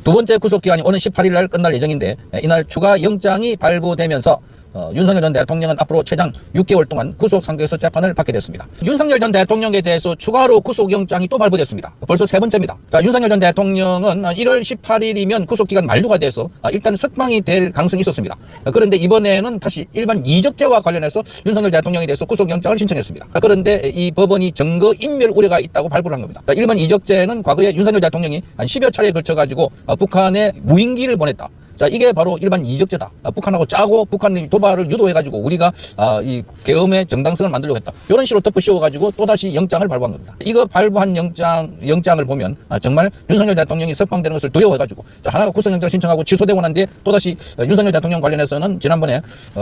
두 번째 구속기간이 오는 18일 날 끝날 예정인데 이날 추가 영장이 발부되면서 윤석열 전 대통령은 앞으로 최장 6개월 동안 구속상태에서 재판을 받게 됐습니다. 윤석열 전 대통령에 대해서 추가로 구속영장이 또 발부됐습니다. 벌써 세 번째입니다. 자, 윤석열 전 대통령은 1월 18일이면 구속기간 만료가 돼서 일단 석방이 될 가능성이 있었습니다. 그런데 이번에는 다시 일반 이적죄와 관련해서 윤석열 대통령에 대해서 구속영장을 신청했습니다. 그런데 이 법원이 증거인멸 우려가 있다고 발부를 한 겁니다. 일반 이적죄는 과거에 윤석열 대통령이 한 10여 차례에 걸쳐가지고 북한에 무인기를 보냈다. 자, 이게 바로 일반 이적죄다. 북한하고 짜고 북한이 도발을 유도해가지고 우리가 이 계엄의 정당성을 만들려고 했다. 이런 식으로 덮어 씌워가지고 또다시 영장을 발부한 겁니다. 이거 발부한 영장을 보면 정말 윤석열 대통령이 석방되는 것을 두려워해가지고 자, 하나가 구속영장 신청하고 취소되고 난 뒤에 또다시 윤석열 대통령 관련해서는 지난번에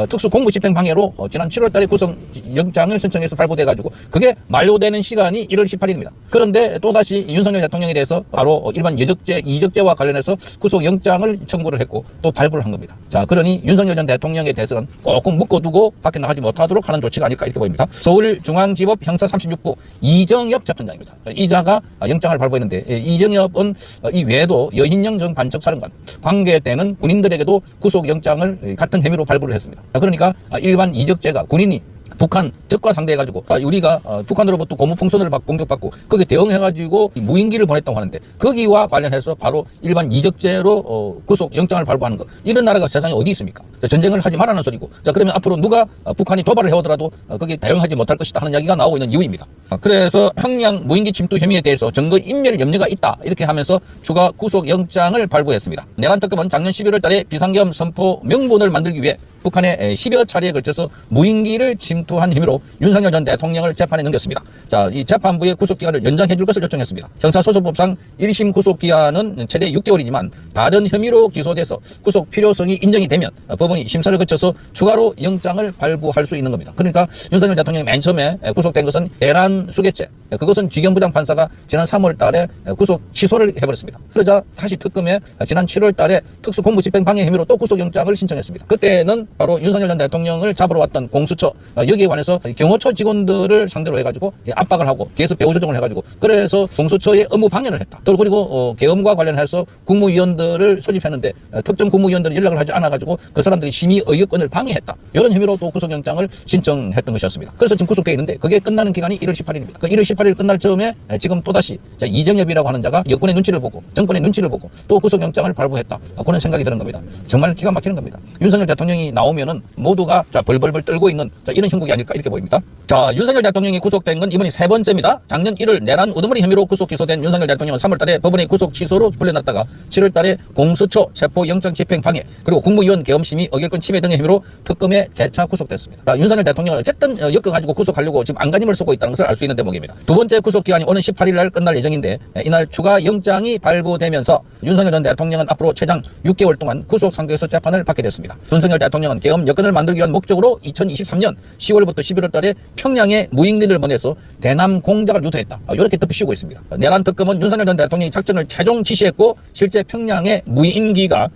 특수 공무집행방해로 지난 7월 달에 구속영장을 신청해서 발부돼가지고 그게 만료되는 시간이 1월 18일입니다. 그런데 또다시 윤석열 대통령에 대해서 바로 일반 이적죄와 관련해서 구속영장을 청구를 했고 또 발부를 한 겁니다. 자, 그러니 윤석열 전 대통령에 대해서는 꼭 묶어두고 밖에 나가지 못하도록 하는 조치가 아닐까 이렇게 보입니다. 서울중앙지법 형사 36부 이정엽 재판장입니다. 이자가 영장을 발부했는데 이정엽은 이 외에도 여인영 전 관적사령관 관계되는 군인들에게도 구속영장을 같은 혐의로 발부를 했습니다. 그러니까 일반 이적죄가 군인이 북한 적과 상대해가지고 우리가 북한으로부터 고무풍선을 공격받고 거기에 대응해가지고 무인기를 보냈다고 하는데 거기와 관련해서 바로 일반 이적죄로 구속영장을 발부하는 것 이런 나라가 세상에 어디 있습니까? 전쟁을 하지 말라는 소리고 자 그러면 앞으로 누가 북한이 도발을 해오더라도 거기에 대응하지 못할 것이다 하는 이야기가 나오고 있는 이유입니다. 그래서 평양 무인기 침투 혐의에 대해서 증거인멸 염려가 있다 이렇게 하면서 추가 구속영장을 발부했습니다. 내란 특검은 작년 11월 달에 비상계엄 선포 명분을 만들기 위해 북한에 10여 차례에 걸쳐서 무인기를 침투한 혐의로 윤석열 전 대통령을 재판에 넘겼습니다. 자, 이 재판부의 구속기간을 연장해 줄 것을 요청했습니다. 형사소송법상 1심 구속기한은 최대 6개월이지만 다른 혐의로 기소돼서 구속 필요성이 인정이 되면 법원이 심사를 거쳐서 추가로 영장을 발부할 수 있는 겁니다. 그러니까 윤석열 대통령이 맨 처음에 구속된 것은 대란 수괴죄, 그것은 지경부장 판사가 지난 3월 달에 구속 취소를 해버렸습니다. 그러자 다시 특검에 지난 7월 달에 특수공무집행방해 혐의로 또 구속영장을 신청했습니다. 그때는 바로 윤석열 전 대통령을 잡으러 왔던 공수처 여기에 관해서 경호처 직원들을 상대로 해가지고 압박을 하고 계속 배후 조정을 해가지고 그래서 공수처의 업무 방해를 했다. 또 그리고 계엄과 관련해서 국무위원들을 소집했는데 특정 국무위원들이 연락을 하지 않아가지고 그 사람들이 심의 의결권을 방해했다. 이런 혐의로 또 구속영장을 신청했던 것이었습니다. 그래서 지금 구속되어 있는데 그게 끝나는 기간이 1월 18일입니다. 그 1월 18일 끝날 즈음에 지금 또다시 이정엽이라고 하는 자가 여권의 눈치를 보고 정권의 눈치를 보고 또 구속영장을 발부했다. 그런 생각이 드는 겁니다. 정말 기가 막히는 겁니다. 윤석열 대통령이 나오면은 모두가 벌벌벌 떨고 있는 이런 형국이 아닐까 이렇게 보입니다. 자, 윤석열 대통령이 구속된 건 이번이 세 번째입니다. 작년 1월 내란 우두머리 혐의로 구속 기소된 윤석열 대통령은 3월 달에 법원의 구속 취소로 풀려났다가 7월 달에 공수처 체포 영장 집행 방해 그리고 국무위원 계엄 심의 의결권 침해 등의 혐의로 특검에 재차 구속됐습니다. 자, 윤석열 대통령을 어쨌든 엮어가지고 구속하려고 지금 안간힘을 쏘고 있다는 것을 알 수 있는 대목입니다. 두 번째 구속 기간이 오는 18일 날 끝날 예정인데 이날 추가 영장이 발부되면서 윤석열 전 대통령은 앞으로 최장 6개월 동안 구속 상태에서 재판을 받게 됐습니다. 윤석열 대통령은 계엄 여건을 만들기 위한 목적으로 2023년 10월부터 11월 달에 평양에 무인기를 보내서 대남 공작을 유도했다. 이렇게 덮으시고 있습니다. 내란 특검은 윤석열 전 대통령이 작전을 최종 지시했고 실제 평양에 무인기가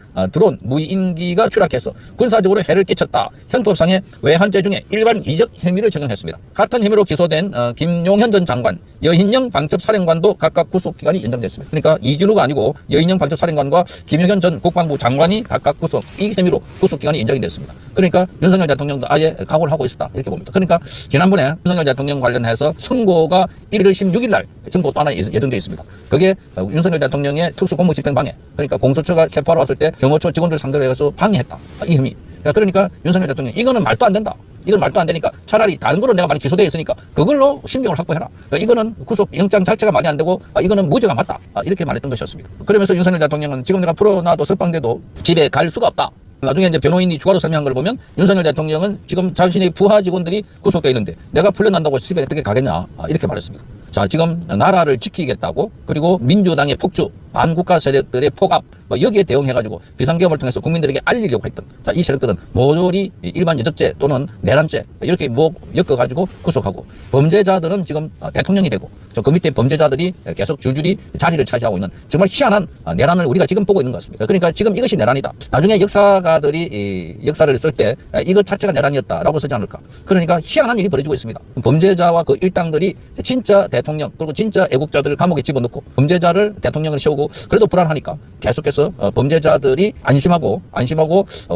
무인기가 추락해서 군사적으로 해를 끼쳤다. 형법상의 외환죄 중에 일반 이적 혐의를 적용했습니다. 같은 혐의로 기소된 김용현 전 장관, 여인영 방첩사령관도 각각 구속기간이 연장됐습니다. 그러니까 이진우가 아니고 여인영 방첩사령관과 김용현 전 국방부 장관이 각각 이 혐의로 구속기간이 연장이 됐습니다. 그러니까 윤석열 대통령도 아예 각오를 하고 있었다 이렇게 봅니다. 그러니까 지난번에 윤석열 대통령 관련해서 선고가 1월 16일 날 선고 또 하나 예정되어 있습니다. 그게 윤석열 대통령의 특수공무집행방해 그러니까 공수처가 체포하러 왔을 때 경호처 직원들 상대로 해서 방해했다. 이 혐의. 그러니까 윤석열 대통령 이거는 말도 안 된다. 이건 말도 안 되니까 차라리 다른 거로 내가 많이 기소되어 있으니까 그걸로 신병을 확보해라. 이거는 구속영장 자체가 말이 안 되고 이거는 무죄가 맞다. 이렇게 말했던 것이었습니다. 그러면서 윤석열 대통령은 지금 내가 풀어놔도 석방돼도 집에 갈 수가 없다. 나중에 이제 변호인이 추가로 설명한 걸 보면 윤석열 대통령은 지금 자신의 부하 직원들이 구속되어 있는데 내가 풀려난다고 집에 어떻게 가겠냐 이렇게 말했습니다. 자, 지금 나라를 지키겠다고 그리고 민주당의 폭주 반국가 세력들의 폭압 여기에 대응해가지고 비상계엄을 통해서 국민들에게 알리려고 했던 이 세력들은 모조리 일반 여적죄 또는 내란죄 이렇게 엮어가지고 구속하고 범죄자들은 지금 대통령이 되고 그 밑에 범죄자들이 계속 줄줄이 자리를 차지하고 있는 정말 희한한 내란을 우리가 지금 보고 있는 것 같습니다. 그러니까 지금 이것이 내란이다. 나중에 역사가들이 역사를 쓸 때 이것 자체가 내란이었다라고 쓰지 않을까. 그러니까 희한한 일이 벌어지고 있습니다. 범죄자와 그 일당들이 진짜 대통령 그리고 진짜 애국자들을 감옥에 집어넣고 범죄자를 대통령을 세우고 그래도 불안하니까 계속해서 범죄자들이 안심하고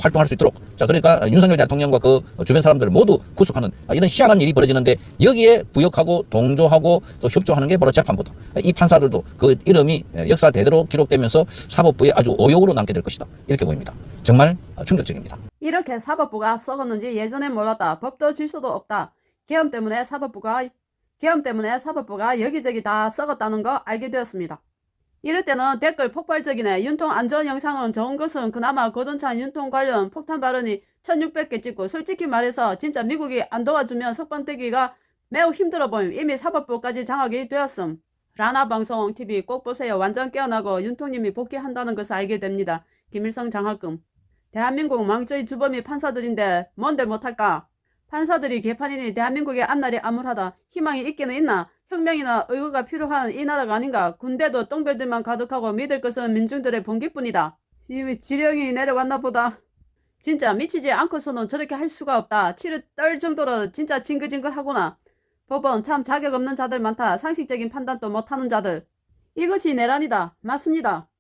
활동할 수 있도록, 자, 그러니까 윤석열 대통령과 그 주변 사람들을 모두 구속하는 이런 희한한 일이 벌어지는데, 여기에 부역하고 동조하고 또 협조하는 게 바로 재판부다. 이 판사들도 그 이름이 역사 대대로 기록되면서 사법부에 아주 오욕으로 남게 될 것이다, 이렇게 보입니다. 정말 충격적입니다. 이렇게 사법부가 썩었는지 예전에 몰랐다. 법도 질서도 없다. 계엄 때문에 사법부가 여기저기 다 썩었다는 거 알게 되었습니다. 이럴 때는 댓글 폭발적이네. 윤통 안전 영상은 좋은 것은 그나마 고돈찬 윤통 관련 폭탄 발언이 1600개 찍고, 솔직히 말해서 진짜 미국이 안 도와주면 석방되기가 매우 힘들어 보임. 이미 사법부까지 장악이 되었음. 라나방송 TV 꼭 보세요. 완전 깨어나고 윤통님이 복귀한다는 것을 알게 됩니다. 김일성 장학금. 대한민국 망조의 주범이 판사들인데 뭔들 못할까? 판사들이 개판이니 대한민국의 앞날이 암울하다. 희망이 있기는 있나? 혁명이나 의거가 필요한 이 나라가 아닌가? 군대도 똥별들만 가득하고 믿을 것은 민중들의 봉기뿐이다. 지령이 내려왔나 보다. 진짜 미치지 않고서는 저렇게 할 수가 없다. 치를 떨 정도로 진짜 징글징글하구나. 법원 참 자격 없는 자들 많다. 상식적인 판단도 못하는 자들. 이것이 내란이다. 맞습니다.